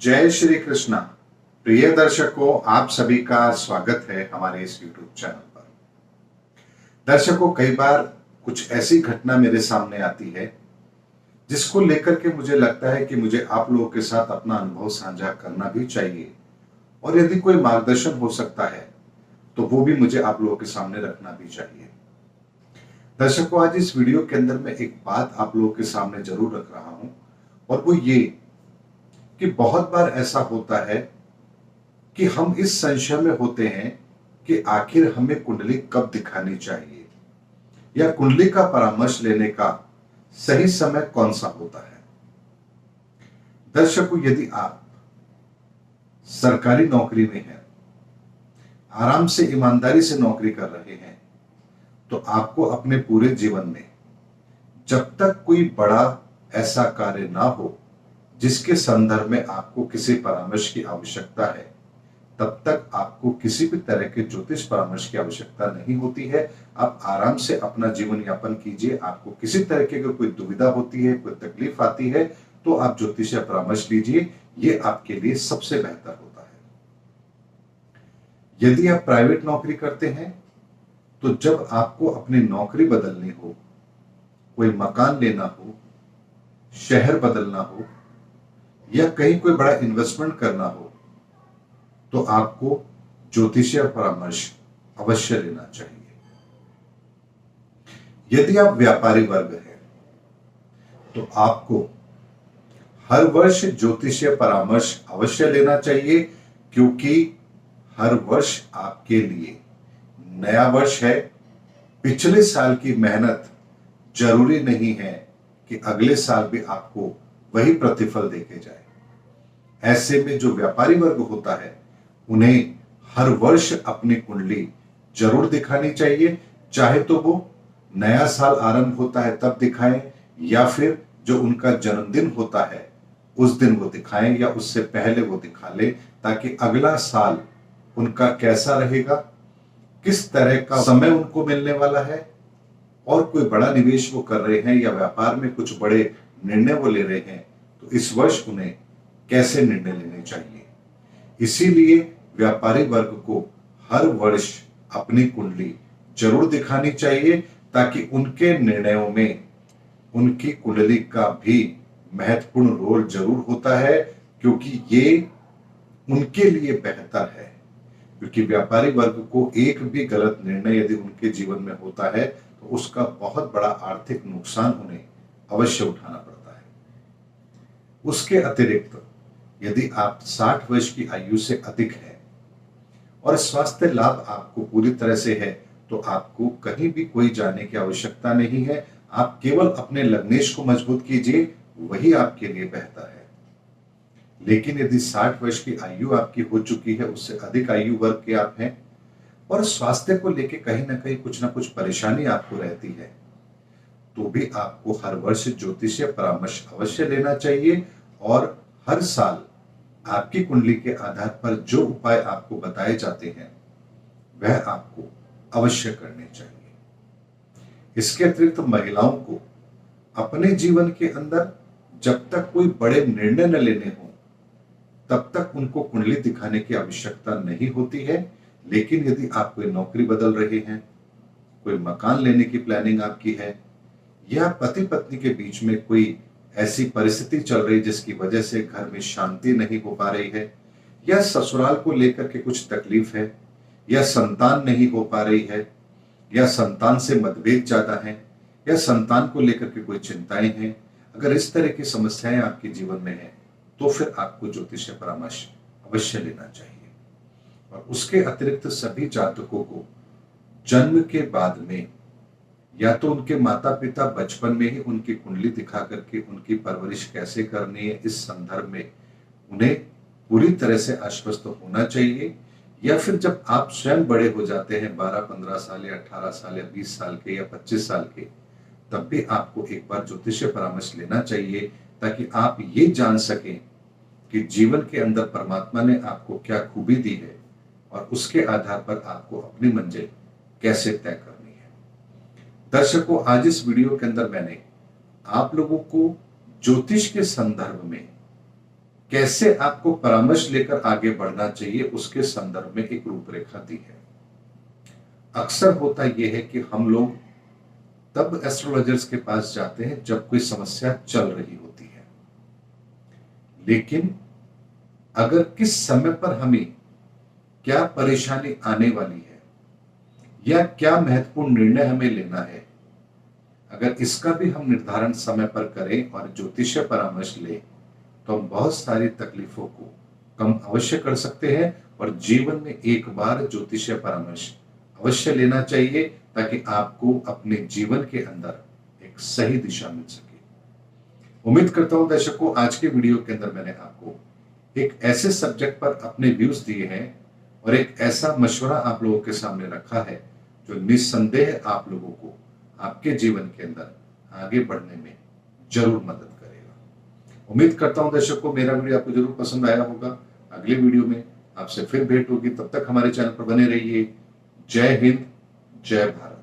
जय श्री कृष्णा। प्रिय दर्शकों, आप सभी का स्वागत है हमारे इस YouTube चैनल पर। दर्शकों, कई बार कुछ ऐसी घटना मेरे सामने आती है जिसको लेकर के मुझे लगता है कि मुझे आप लोगों के साथ अपना अनुभव साझा करना भी चाहिए, और यदि कोई मार्गदर्शन हो सकता है तो वो भी मुझे आप लोगों के सामने रखना भी चाहिए। दर्शकों, आज इस वीडियो के अंदर मैं एक बात आप लोगों के सामने जरूर रख रहा हूं, और वो ये कि बहुत बार ऐसा होता है कि हम इस संशय में होते हैं कि आखिर हमें कुंडली कब दिखानी चाहिए, या कुंडली का परामर्श लेने का सही समय कौन सा होता है। दर्शकों, यदि आप सरकारी नौकरी में हैं, आराम से ईमानदारी से नौकरी कर रहे हैं, तो आपको अपने पूरे जीवन में जब तक कोई बड़ा ऐसा कार्य ना हो जिसके संदर्भ में आपको किसी परामर्श की आवश्यकता है, तब तक आपको किसी भी तरह के ज्योतिष परामर्श की आवश्यकता नहीं होती है। आप आराम से अपना जीवन यापन कीजिए। आपको किसी तरह की अगर कोई दुविधा होती है, कोई तकलीफ आती है, तो आप ज्योतिषीय परामर्श लीजिए। ये आपके लिए सबसे बेहतर होता है। यदि आप प्राइवेट नौकरी करते हैं, तो जब आपको अपनी नौकरी बदलनी हो, कोई मकान लेना हो, शहर बदलना हो, या कहीं कोई बड़ा इन्वेस्टमेंट करना हो, तो आपको ज्योतिषीय परामर्श अवश्य लेना चाहिए। यदि आप व्यापारी वर्ग हैं, तो आपको हर वर्ष ज्योतिषीय परामर्श अवश्य लेना चाहिए, क्योंकि हर वर्ष आपके लिए नया वर्ष है। पिछले साल की मेहनत जरूरी नहीं है कि अगले साल भी आपको वही प्रतिफल देके जाए। ऐसे में जो व्यापारी वर्ग होता है, उन्हें हर वर्ष अपनी कुंडली जरूर दिखानी चाहिए। चाहे तो वो नया साल आरंभ होता है तब दिखाएं, या फिर जो उनका जन्मदिन होता है उस दिन वो दिखाएं, या उससे पहले वो दिखा लें, ताकि अगला साल उनका कैसा रहेगा, किस तरह का समय उनको मिलने वाला है, और कोई बड़ा निवेश वो कर रहे हैं या व्यापार में कुछ बड़े निर्णय वो ले रहे हैं, तो इस वर्ष उन्हें कैसे निर्णय लेने चाहिए। इसीलिए व्यापारी वर्ग को हर वर्ष अपनी कुंडली जरूर दिखानी चाहिए, ताकि उनके निर्णयों में उनकी कुंडली का भी महत्वपूर्ण रोल जरूर होता है, क्योंकि ये उनके लिए बेहतर है। क्योंकि व्यापारी वर्ग को एक भी गलत निर्णय यदि उनके जीवन में होता है, तो उसका बहुत बड़ा आर्थिक नुकसान उन्हें अवश्य उठाना पड़ता है। उसके अतिरिक्त यदि आप 60 वर्ष की आयु से अधिक है और स्वास्थ्य लाभ आपको पूरी तरह से है, तो आपको कहीं भी कोई जाने की आवश्यकता नहीं है। आप केवल अपने लग्नेश को मजबूत कीजिए, वही आपके लिए बेहतर है। लेकिन यदि 60 वर्ष की आयु आपकी हो चुकी है, उससे अधिक आयु वर्ग के आप हैं, और स्वास्थ्य को लेके कहीं ना कहीं कुछ ना कुछ परेशानी आपको रहती है, तो भी आपको हर वर्ष ज्योतिषीय परामर्श अवश्य लेना चाहिए। और हर साल आपकी कुंडली के आधार पर जो उपाय आपको बताए जाते हैं, वह आपको अवश्य करने चाहिए। इसके अतिरिक्त महिलाओं को अपने जीवन के अंदर जब तक कोई बड़े निर्णय न लेने हो, तब तक उनको कुंडली दिखाने की आवश्यकता नहीं होती है। लेकिन यदि आप कोई नौकरी बदल रहे हैं, कोई मकान लेने की प्लानिंग आपकी है, या पति पत्नी के बीच में कोई ऐसी परिस्थिति चल रही जिसकी वजह से घर में शांति नहीं हो पा रही है, या ससुराल को लेकर के कुछ तकलीफ है, या संतान नहीं हो पा रही है, या संतान से मतभेद ज्यादा है, या संतान को लेकर के कोई चिंताएं हैं, अगर इस तरह की समस्याएं आपके जीवन में है, तो फिर आपको ज्योतिषीय परामर्श अवश्य लेना चाहिए। और उसके अतिरिक्त सभी जातकों को जन्म के बाद में या तो उनके माता पिता बचपन में ही उनकी कुंडली दिखा करके उनकी परवरिश कैसे करनी है, इस संदर्भ में उन्हें पूरी तरह से आश्वस्त होना चाहिए। या फिर जब आप स्वयं बड़े हो जाते हैं, 12-15 साल या 18 साल या 20 साल के या 25 साल के, तब भी आपको एक बार ज्योतिषीय परामर्श लेना चाहिए, ताकि आप ये जान सकें कि जीवन के अंदर परमात्मा ने आपको क्या खूबी दी है, और उसके आधार पर आपको अपनी मंजिल कैसे तय करनी है। दर्शकों, आज इस वीडियो के अंदर मैंने आप लोगों को ज्योतिष के संदर्भ में कैसे आपको परामर्श लेकर आगे बढ़ना चाहिए उसके संदर्भ में एक रूपरेखा दी है। अक्सर होता यह है कि हम लोग तब एस्ट्रोलॉजर्स के पास जाते हैं जब कोई समस्या चल रही होती है, लेकिन अगर किस समय पर हमें क्या परेशानी आने वाली है या क्या महत्वपूर्ण निर्णय हमें लेना है, अगर इसका भी हम निर्धारण समय पर करें और ज्योतिषीय परामर्श लें तो हम बहुत सारी तकलीफों को कम अवश्य कर सकते हैं। और जीवन में एक बार ज्योतिषीय परामर्श अवश्य लेना चाहिए ताकि आपको अपने जीवन के अंदर एक सही दिशा मिल सके। उम्मीद करता हूं दर्शकों, आज के वीडियो के अंदर मैंने आपको एक ऐसे सब्जेक्ट पर अपने व्यूज दिए हैं और एक ऐसा मशवरा आप लोगों के सामने रखा है जो निस्संदेह आप लोगों को आपके जीवन के अंदर आगे बढ़ने में जरूर मदद करेगा। उम्मीद करता हूं दर्शकों, मेरा वीडियो आपको जरूर पसंद आया होगा। अगले वीडियो में आपसे फिर भेंट होगी, तब तक हमारे चैनल पर बने रहिए। जय हिंद, जय भारत।